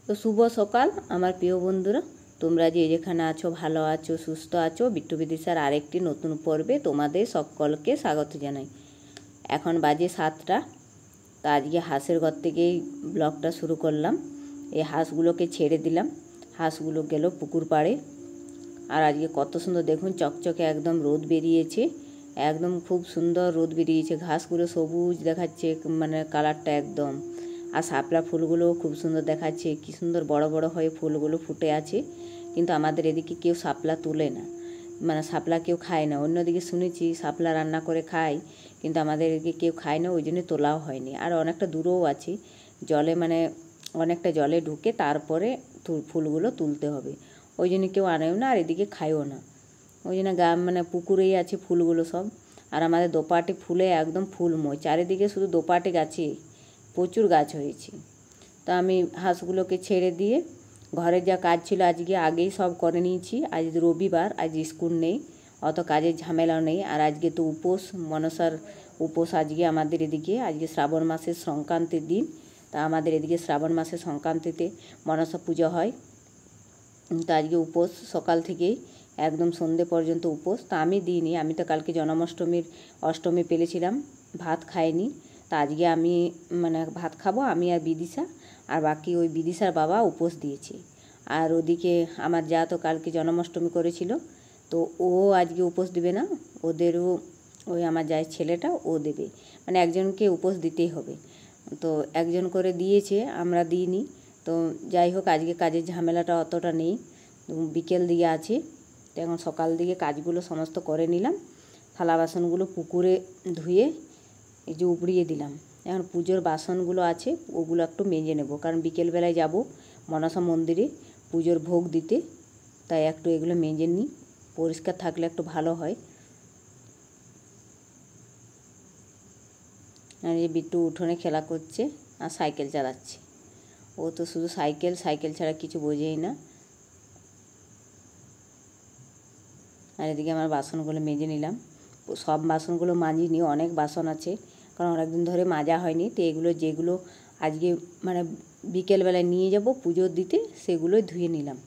তো শুভ সকাল আমার প্রিয় বন্ধুরা, তোমরা যে যেখানে আছো ভালো আছো সুস্থ আছো। বিট্টু বিদিশার আরেকটি নতুন পর্বে তোমাদের সকলকে স্বাগত জানাই। এখন বাজে 7টা। তা আজকে হাঁসের ঘর থেকেই ব্লগটা শুরু করলাম। এই হাঁসগুলোকে ছেড়ে দিলাম, হাঁসগুলো গেল পুকুর পাড়ে। আর আজকে কত সুন্দর দেখুন, চকচকে একদম রোদ বেরিয়েছে, একদম খুব সুন্দর রোদ বেরিয়েছে। ঘাসগুলো সবুজ দেখাচ্ছে, মানে কালারটা একদম। আর শাপলা ফুলগুলোও খুব সুন্দর দেখাচ্ছে, কি সুন্দর বড় বড় হয়ে ফুলগুলো ফুটে আছে। কিন্তু আমাদের এদিকে কেউ শাপলা তোলে না, মানে শাপলা কেউ খায় না। অন্যদিকে শুনেছি শাপলা রান্না করে খায়, কিন্তু আমাদের এদিকে কেউ খায় না, ওই জন্য তোলাও হয়নি। আর অনেকটা দূরেও আছে, জলে মানে অনেকটা জলে ঢুকে তারপরে ফুলগুলো তুলতে হবে, ওই জন্য কেউ আনেও না আর এদিকে খায়ও না। ওই জন্য মানে পুকুরেই আছে ফুলগুলো সব। আর আমাদের দোপাটি ফুলে একদম ফুলময়, চারিদিকে শুধু দোপাটি গাছে প্রচুর গাছ হয়েছে। তো আমি হাঁসগুলোকে ছেড়ে দিয়ে ঘরের যা কাজ ছিল আজকে আগেই সব করে নিয়েছি। আজ রবিবার, আজ স্কুল নেই, অত কাজের ঝামেলাও নেই। আর আজকে তো উপোস, মনসার উপোস আজকে আমাদের এদিকে। আজকে শ্রাবণ মাসের সংক্রান্তির দিন। তা আমাদের এদিকে শ্রাবণ মাসের সংক্রান্তিতে মনসা পুজো হয়। তো আজকে উপোস, সকাল থেকেই একদম সন্ধে পর্যন্ত উপোস। তা আমি দিইনি, আমি তো কালকে অষ্টমী পেলেছিলাম, ভাত খাইনি। তা আজকে আমি মানে ভাত খাবো আমি আর বিদিশা, আর বাকি ওই বিদিশার বাবা উপোস দিয়েছে। আর ওদিকে আমার যা তো কালকে জন্মাষ্টমী করেছিল, তো ও আজকে উপোস দিবে না, ওদেরও ওই আমার যাই ছেলেটা ও দেবে, মানে একজনকে উপোস দিতেই হবে। তো একজন করে দিয়েছে, আমরা দিইনি। তো যাই হোক, আজকে কাজের ঝামেলাটা অতটা নেই, বিকেল দিকে আছে। তো এখন সকাল দিকে কাজগুলো সমস্ত করে নিলাম। থালা বাসনগুলো পুকুরে ধুয়ে এই যে উপড়িয়ে দিলাম। এখন পুজোর বাসনগুলো আছে, ওগুলো একটু মেজে নেব, কারণ বিকেলবেলায় যাব মনসা মন্দিরে পুজোর ভোগ দিতে। তাই একটু এগুলো মেজে নিই, পরিষ্কার থাকলে একটু ভালো হয়। আর এই বিট্টু উঠোনে খেলা করছে আর সাইকেল চালাচ্ছে। ও তো শুধু সাইকেল ছাড়া কিছু বোঝেই না। আর এদিকে আমার বাসনগুলো মেজে নিলাম। সব বাসনগুলো মাজিনি, অনেক বাসন আছে, কারণ অনেকদিন ধরে মাজা হয়নি। তো এগুলো যেগুলো আজকে মানে বিকেলবেলায় নিয়ে যাব পুজো দিতে, সেগুলোই ধুয়ে নিলাম।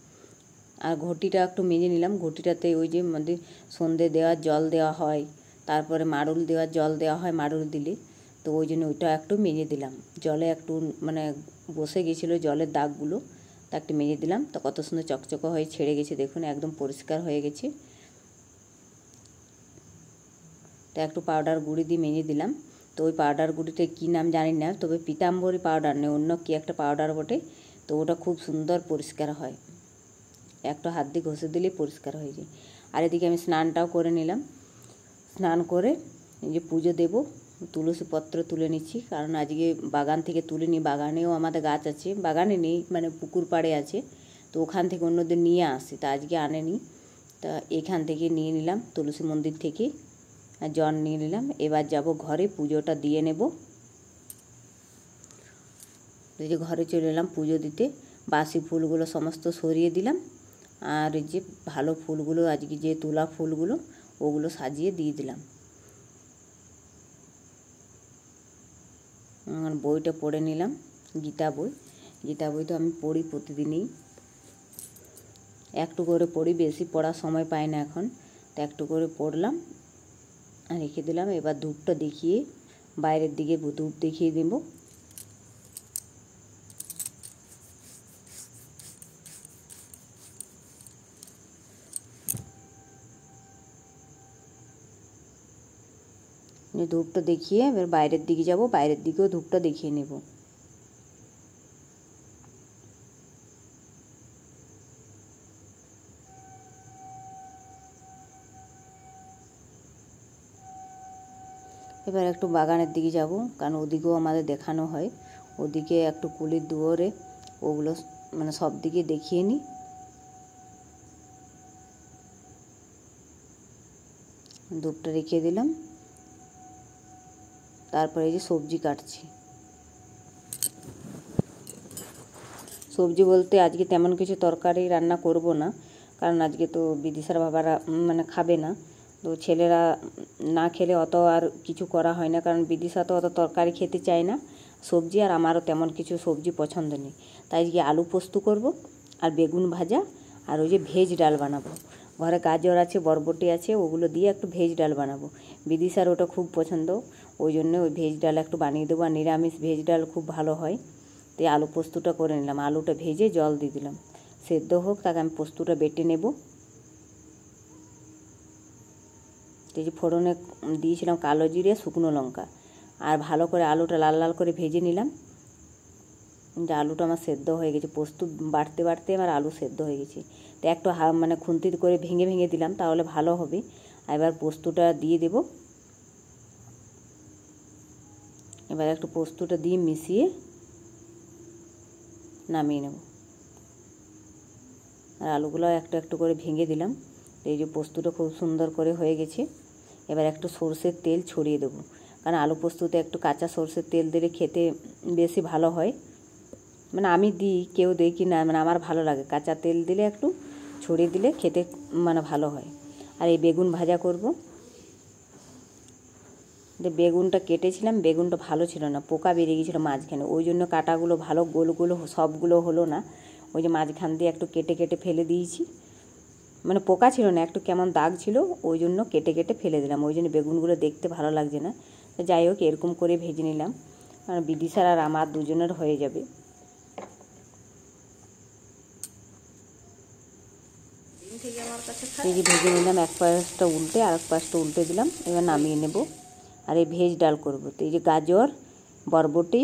আর ঘটিটা একটু মেজে নিলাম। ঘটিটাতে ওই যে আমাদের সন্ধে দেওয়ার জল দেওয়া হয়, তারপরে মাড়ুল দেওয়ার জল দেওয়া হয় মাড়ুল দিলে, তো ওই জন্য ওইটা একটু মেজে দিলাম। জলে একটু মানে বসে গেছিলো জলের দাগগুলো, তা একটু মেজে দিলাম। তো কত সুন্দর চকচকে হয়ে ছেড়ে গেছে, দেখুন একদম পরিষ্কার হয়ে গেছে। তো একটু পাউডার গুঁড়ি দিয়ে মেজে দিলাম। তো ওই পাউডার গুঁড়িটা কী নাম জানি না, তবে পিতাম্বরী পাউডার নেই, অন্য কী একটা পাউডার বটে। তো ওটা খুব সুন্দর পরিষ্কার হয়, একটু হাত দিয়ে ঘষে দিলেই পরিষ্কার হয়ে যায়। আর এদিকে আমি স্নানটাও করে নিলাম। স্নান করে এই যে পুজো দেব, তুলসী পত্র তুলে নিচ্ছি, কারণ আজকে বাগান থেকে তুলে নিই। বাগানেও আমাদের গাছ আছে, বাগানে নেই মানে পুকুর পাড়ে আছে, তো ওখান থেকে অন্যদের নিয়ে আসি, তা আজকে আনেনি। তা এখান থেকে নিয়ে নিলাম তুলসী মন্দির থেকে, আর জল নিয়ে নিলাম। এবার যাব ঘরে, পুজোটা দিয়ে নেব। এই যে ঘরে চলে এলাম পুজো দিতে। বাসি ফুলগুলো সমস্ত সরিয়ে দিলাম, আর এই যে ভালো ফুলগুলো আজকে যে তোলা ফুলগুলো ওগুলো সাজিয়ে দিয়ে দিলাম। বইটা পড়ে নিলাম, গীতা বই তো আমি পড়ি প্রতিদিনই, একটু করে পড়ি, বেশি পড়ার সময় পাই না এখন, তো একটু করে পড়লাম আর রেখে দিলাম। এবার ধূপটা দেখিয়ে, বাইরের দিকে ধূপ দেখিয়ে দেব। ধূপটা দেখিয়ে এবার বাইরের দিকে যাব, বাইরের দিকেও ধূপটা দেখিয়ে নেব। এবার একটু বাগানের দিকে যাব, কারণ ওদিকেও আমাদের দেখানো হয়। ওদিকে একটু কুলির দুয়ারে ওগুলো মানে সব দিকে দেখিয়ে নিই। ধূপটা রেখে দিলাম। তারপরে এই যে সবজি কাটছি। সবজি বলতে আজকে তেমন কিছু তরকারি রান্না করব না, কারণ আজকে তো বিদিশার বাবারা মানে খাবে না। তো ছেলেরা না খেলে অত আর কিছু করা হয় না, কারণ বিদিশা তো অত তরকারি খেতে চায় না, সবজি, আর আমারও তেমন কিছু সবজি পছন্দ নেই। তাই আজকে আলু পোস্ত করব আর বেগুন ভাজা আর ওই যে ভেজ ডাল বানাবো। ঘরে গাজর আছে, বরবটি আছে, ওগুলো দিয়ে একটু ভেজ ডাল বানাবো। বিদিশার ওটা খুব পছন্দ, ওই জন্য ওই ভেজ ডাল একটু বানিয়ে দেবো। আর নিরামিষ ভেজ ডাল খুব ভালো হয়। তো আলু পোস্তটা করে নিলাম, আলুটা ভেজে জল দিয়ে দিলাম, সেদ্ধ হোক, তাকে আমি পোস্তটা বেটে নেব। তো এই যে ফোড়নে দিয়েছিলাম কালো জিরে, শুকনো লঙ্কা, আর ভালো করে আলুটা লাল লাল করে ভেজে নিলাম। যে আলুটা আমার সেদ্ধ হয়ে গেছে, পোস্ত বাটতে বাটতে আমার আলু সেদ্ধ হয়ে গেছে। তো একটু মানে খুন্তি করে ভেঙে ভেঙে দিলাম, তাহলে ভালো হবে। আর এবার পোস্তটা দিয়ে দেব। এবার একটু পোস্তটা দিয়ে মিশিয়ে নামিয়ে নেব। আর আলুগুলো একটু একটু করে ভেঙে দিলাম। এই যে পোস্তটা খুব সুন্দর করে হয়ে গেছে। এবার একটু সরষের তেল ছড়িয়ে দেবো, কারণ আলু পোস্ততে একটু কাঁচা সরষের তেল দিলে খেতে বেশি ভালো হয়। মানে আমি দিই, কেউ দেয় কি না, মানে আমার ভালো লাগে কাঁচা তেল দিলে একটু ছড়িয়ে দিলে খেতে মানে ভালো হয়। আর এই বেগুন ভাজা করব। যে বেগুনটা কেটেছিলাম, বেগুনটা ভালো ছিল না, পোকা বেরিয়ে গিয়েছিলো মাঝখানে, ওই জন্য কাটাগুলো ভালো গোলগুলো সবগুলো হলো না। ওই যে মাঝখান দিয়ে একটু কেটে কেটে ফেলে দিয়েছি, মানে পোকা ছিল না, একটু কেমন দাগ ছিল, ওই জন্য কেটে কেটে ফেলে দিলাম। ওই জন্য বেগুনগুলো দেখতে ভালো লাগছে না। যাই হোক, এরকম করে ভেজে নিলাম, কারণ বিদিশার আর আমার দুজনের হয়ে যাবে। এই যে ভেজে নিলাম, এক পাশটা উল্টে আর এক পাশটা উল্টে দিলাম। এবার নামিয়ে নেব। আর এই ভেজ ডাল করব। তো এই যে গাজর, বরবটি,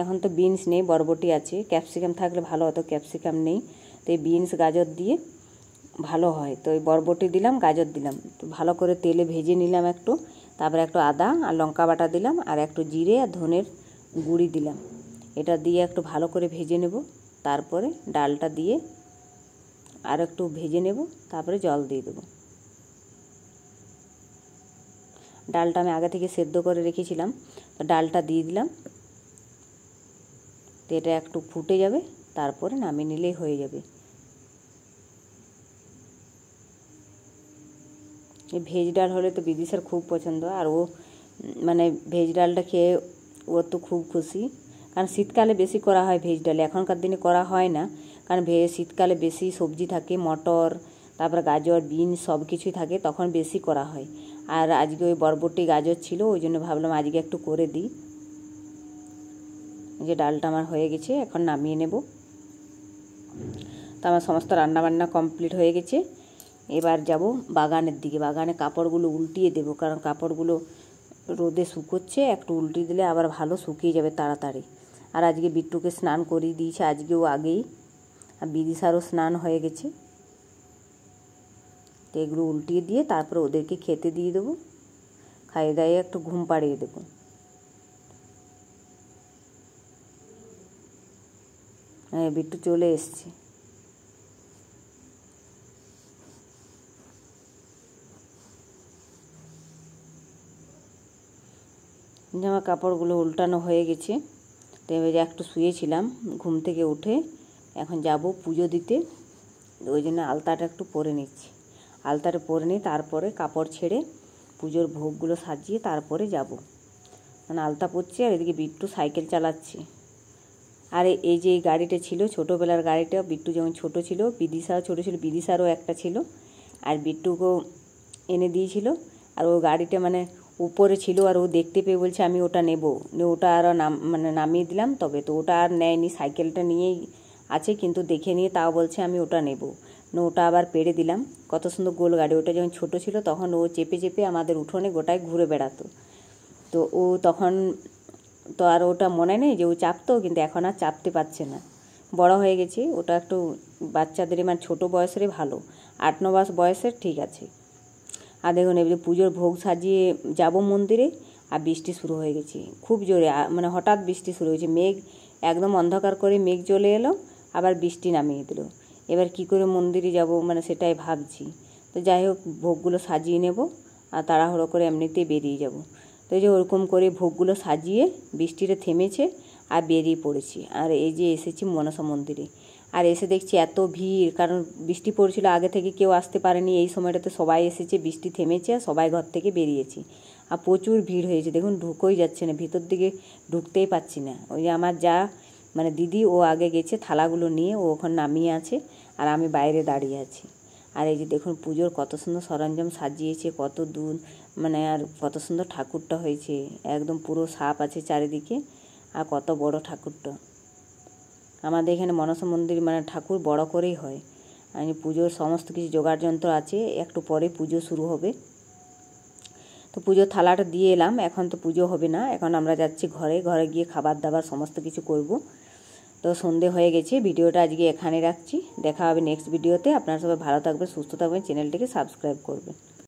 এখন তো বিনস নেই, বরবটি আছে, ক্যাপসিকাম থাকলে ভালো হতো, ক্যাপসিকাম নেই। তো এই বিনস গাজর দিয়ে ভালো হয়। তো এই বরবটি দিলাম, গাজর দিলাম, তো ভালো করে তেলে ভেজে নিলাম একটু। তারপরে একটু আদা আর লঙ্কা বাটা দিলাম, আর একটু জিরে আর ধনের গুঁড়ি দিলাম। এটা দিয়ে একটু ভালো করে ভেজে নেব। তারপরে ডালটা দিয়ে আর একটু ভেজে নেব, তারপরে জল দিয়ে দেবো। ডালটা আমি আগে থেকে সেদ্ধ করে রেখেছিলাম, তো ডালটা দিয়ে দিলাম। তো এটা একটু ফুটে যাবে, তারপরে নামিয়ে নিলেই হয়ে যাবে। এই ভেজ ডাল হলে তো বিদিশার খুব পছন্দ, আর ও মানে ভেজ ডালটা খেয়ে ও তো খুব খুশি। কারণ শীতকালে বেশি করা হয় ভেজ ডাল, এখনকার দিনে করা হয় না, কারণ শীতকালে বেশি সবজি থাকে, মটর, তারপরে গাজর, বিনস সব কিছুই থাকে, তখন বেশি করা হয়। আর আজকে ওই বরবটি গাজর ছিল, ওই জন্য ভাবলাম আজকে একটু করে দিই। যে ডালটা আমার হয়ে গেছে, এখন নামিয়ে নেব। তো আমার সমস্ত রান্নাবান্না কমপ্লিট হয়ে গেছে। এবার যাব বাগানের দিকে। বাগানে কাপড়গুলো উল্টিয়ে দেবো, কারণ কাপড়গুলো রোদে শুকোচ্ছে, একটু উল্টিয়ে দিলে আবার ভালো শুকিয়ে যাবে তাড়াতাড়ি। আর আজকে বিট্টুকে স্নান করিয়ে দিয়েছে, আজকেও আগেই, আর বিদিশারও স্নান হয়ে গেছে। তো এগুলো উল্টিয়ে দিয়ে তারপরে ওদেরকে খেতে দিয়ে দেবো, খাইয়ে দাইয়ে একটু ঘুম পাড়িয়ে দেবো। হ্যাঁ, বিট্টু চলে এসছে। জামা কাপড়গুলো উল্টানো হয়ে গেছে। তো এবার একটু শুয়েছিলাম, ঘুম থেকে উঠে এখন যাব পুজো দিতে, ওই জন্য আলতাটা একটু পরে নিচ্ছি। আলতাটা পরে নিই, তারপরে কাপড় ছেড়ে পুজোর ভোগগুলো সাজিয়ে তারপরে যাব। মানে আলতা পরছি, আর এদিকে বিট্টু সাইকেল চালাচ্ছে। আর এই যে এই গাড়িটা ছিল, ছোটোবেলার গাড়িটা, বিট্টু যখন ছোট ছিল, বিদিশাও ছোটো ছিল, বিদিশারও একটা ছিল, আর বিট্টুকেও এনে দিয়েছিল। আর ও গাড়িটা মানে উপরে ছিল, আর ও দেখতে পেয়ে বলছে আমি ওটা নেব, ওটা আরও নামিয়ে দিলাম। তবে তো ওটা আর নেয়নি, সাইকেলটা নিয়েই আছে, কিন্তু দেখে নিয়ে তাও বলছে আমি ওটা নেব। ওটা আবার পেরে দিলাম। কত সুন্দর গোল গাড়ি, ওটা যখন ছোট ছিল তখন ও চেপে চেপে আমাদের উঠোনে গোটায় ঘুরে বেড়াতো। তো ও তখন তো আর ওটা মনে নেই যে ও চাপতো, কিন্তু এখন আর চাপতে পারছে না, বড় হয়ে গেছে। ওটা একটু বাচ্চাদের মানে ছোটো বয়সেরই ভালো, 8-9 মাস বয়সের ঠিক আছে। আর দেখুন এবারে পুজোর ভোগ সাজিয়ে যাব মন্দিরে, আর বৃষ্টি শুরু হয়ে গেছে খুব জোরে, মানে হঠাৎ বৃষ্টি শুরু হয়েছে, মেঘ একদম অন্ধকার করে মেঘ চলে এলো, আবার বৃষ্টি নামিয়ে দিল। এবার কি করে মন্দিরে যাব, মানে সেটাই ভাবছি। তো যাই হোক, ভোগগুলো সাজিয়ে নেব, আর তাড়াহুড়ো করে এমনিতেই বেরিয়ে যাব। তো এই যে ওরকম করে ভোগগুলো সাজিয়ে বৃষ্টিটা থেমেছে আর বেরিয়ে পড়েছি। আর এই যে এসেছি মনসা মন্দিরে, আর এসে দেখছি এত ভিড়, কারণ বৃষ্টি পড়ছিল, আগে থেকে কেউ আসতে পারেনি, এই সময়টাতে সবাই এসেছে, বৃষ্টি থেমেছে, সবাই ঘর থেকে বেরিয়েছি। আর প্রচুর ভিড় হয়েছে, দেখুন ঢুকোই যাচ্ছে না, ভিতর দিকে ঢুকতেই পাচ্ছি না। ওই যে আমার যা মানে দিদি ও আগে গেছে থালাগুলো নিয়ে, ও ওখানে নামিয়ে আছে আর আমি বাইরে দাঁড়িয়ে আছি। আর এই যে দেখুন পুজোর কত সুন্দর সরঞ্জাম সাজিয়েছে, কত দূর মানে আর কত সুন্দর ঠাকুরটা হয়েছে, একদম পুরো সাপ আছে চারিদিকে, আর কত বড় ঠাকুরটা। আমাদের এখানে মনসা মন্দির মানে ঠাকুর বড় করেই হয়। আর পুজোর সমস্ত কিছু জোগাড় যন্ত্র আছে, একটু পরে পুজো শুরু হবে। তো পুজোর থালাটা দিয়ে এলাম, এখন তো পুজো হবে না, এখন আমরা যাচ্ছি ঘরে, ঘরে গিয়ে খাবার দাবার সমস্ত কিছু করব। তো সন্ধে হয়ে গেছে, ভিডিওটা আজকে এখানে রাখছি, দেখা হবে নেক্সট ভিডিওতে। আপনারা সবাই ভালো থাকবেন, সুস্থ থাকবেন, চ্যানেলটিকে সাবস্ক্রাইব করবেন।